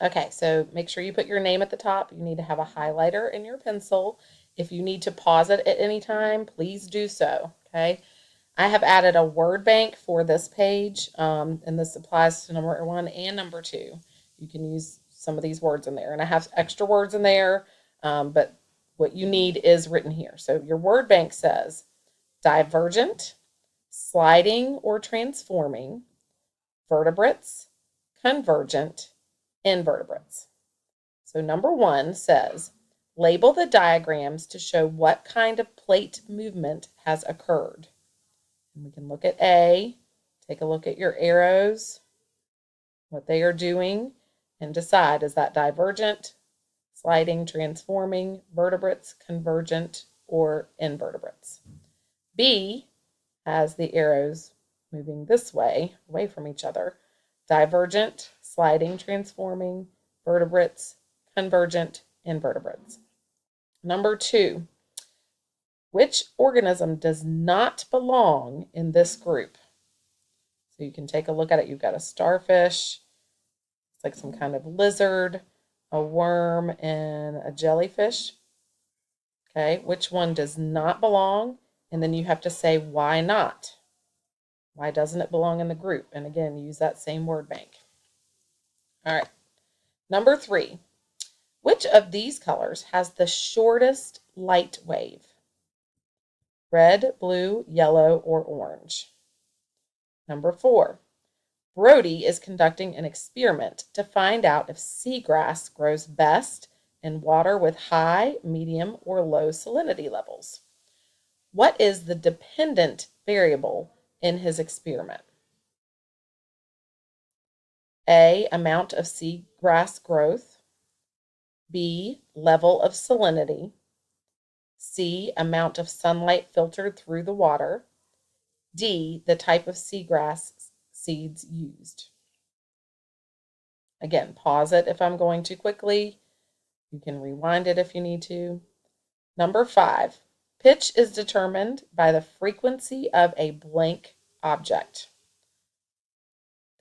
Okay, so make sure you put your name at the top. You need to have a highlighter in your pencil. If you need to pause it at any time, please do so. Okay. I have added a word bank for this page, and this applies to number 1 and number 2. You can use some of these words in there, and I have extra words in there, but what you need is written here. So your word bank says divergent, sliding or transforming, vertebrates, convergent, invertebrates. So number 1 says, label the diagrams to show what kind of plate movement has occurred. And we can look at A, take a look at your arrows, what they are doing, and decide, is that divergent, sliding, transforming, vertebrates, convergent, or invertebrates? B has the arrows moving this way, away from each other. Divergent, sliding, transforming, vertebrates, convergent, invertebrates. Number 2, which organism does not belong in this group? So you can take a look at it. You've got a starfish, it's like some kind of lizard, a worm, and a jellyfish. Okay, which one does not belong? And then you have to say why not. Why doesn't it belong in the group? And again, use that same word bank. All right, number 3. Which of these colors has the shortest light wave? Red, blue, yellow, or orange? Number 4. Brody is conducting an experiment to find out if seagrass grows best in water with high, medium, or low salinity levels. What is the dependent variable in his experiment? A, amount of seagrass growth. B, level of salinity. C, amount of sunlight filtered through the water. D, the type of seagrass seeds used. Again, pause it if I'm going too quickly. You can rewind it if you need to. Number 5, pitch is determined by the frequency of a blank object.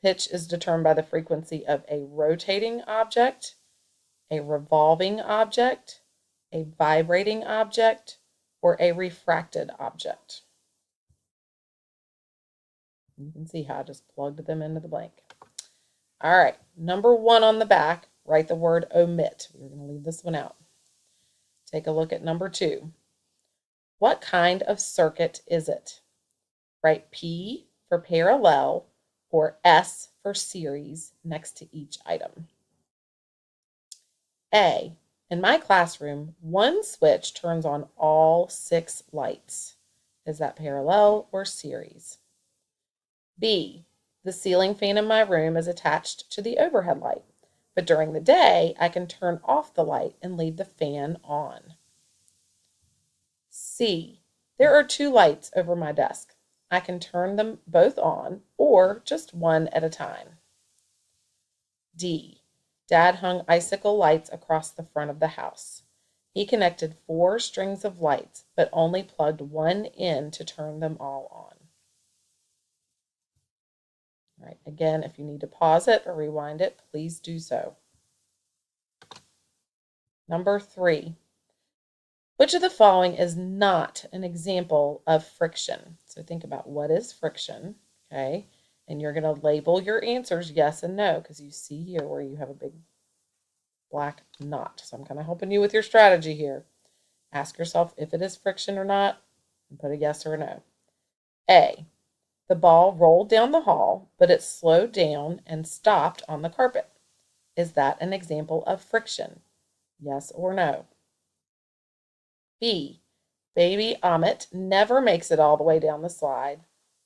Pitch is determined by the frequency of a rotating object, a revolving object, a vibrating object, or a refracted object. You can see how I just plugged them into the blank. All right, number 1 on the back, write the word omit. We're going to leave this one out. Take a look at number 2. What kind of circuit is it? Write P for parallel or S for series next to each item. A, in my classroom, one switch turns on all 6 lights. Is that parallel or series? B, the ceiling fan in my room is attached to the overhead light, but during the day, I can turn off the light and leave the fan on. C, there are 2 lights over my desk. I can turn them both on or just one at a time. D, Dad hung icicle lights across the front of the house. He connected 4 strings of lights, but only plugged one in to turn them all on. All right, again, if you need to pause it or rewind it, please do so. Number 3, which of the following is not an example of friction? So think about what is friction, okay? And you're going to label your answers yes and no, because you see here where you have a big black knot. So I'm kind of helping you with your strategy here. Ask yourself if it is friction or not, and put a yes or a no. A, the ball rolled down the hall, but it slowed down and stopped on the carpet. Is that an example of friction? Yes or no? B, baby Amit never makes it all the way down the slide.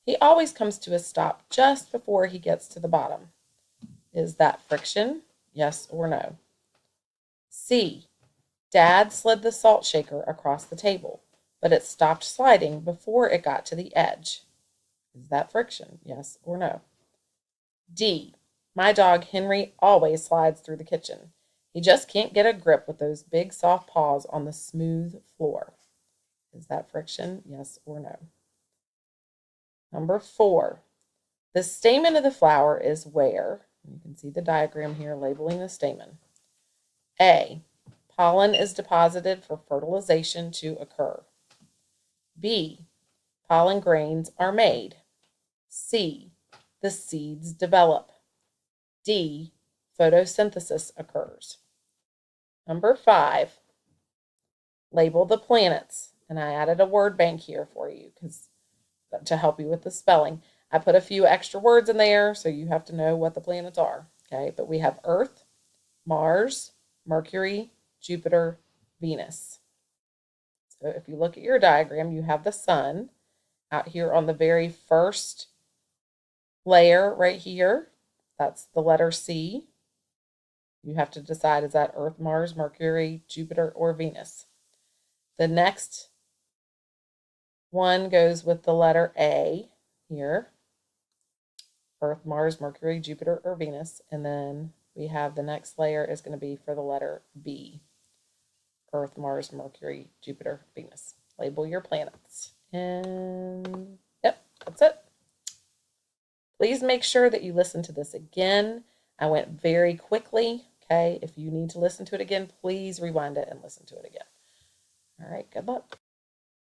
He always comes to a stop just before he gets to the bottom. Is that friction? Yes or no? C, Dad slid the salt shaker across the table, but it stopped sliding before it got to the edge. Is that friction? Yes or no? D, my dog Henry always slides through the kitchen. He just can't get a grip with those big soft paws on the smooth floor. Is that friction? Yes or no? Number 4, the stamen of the flower is where? You can see the diagram here labeling the stamen. A, pollen is deposited for fertilization to occur. B, pollen grains are made. C, the seeds develop. D, photosynthesis occurs. Number 5, label the planets. And I added a word bank here for you to help you with the spelling. I put a few extra words in there, so you have to know what the planets are. Okay, but we have Earth, Mars, Mercury, Jupiter, Venus. So if you look at your diagram, you have the sun out here on the very first layer right here. That's the letter C. You have to decide, is that Earth, Mars, Mercury, Jupiter, or Venus? The next one goes with the letter A here. Earth, Mars, Mercury, Jupiter, or Venus. And then we have the next layer is going to be for the letter B. Earth, Mars, Mercury, Jupiter, Venus. Label your planets. And yep, that's it. Please make sure that you listen to this again. I went very quickly. Okay, if you need to listen to it again, please rewind it and listen to it again. All right, good luck.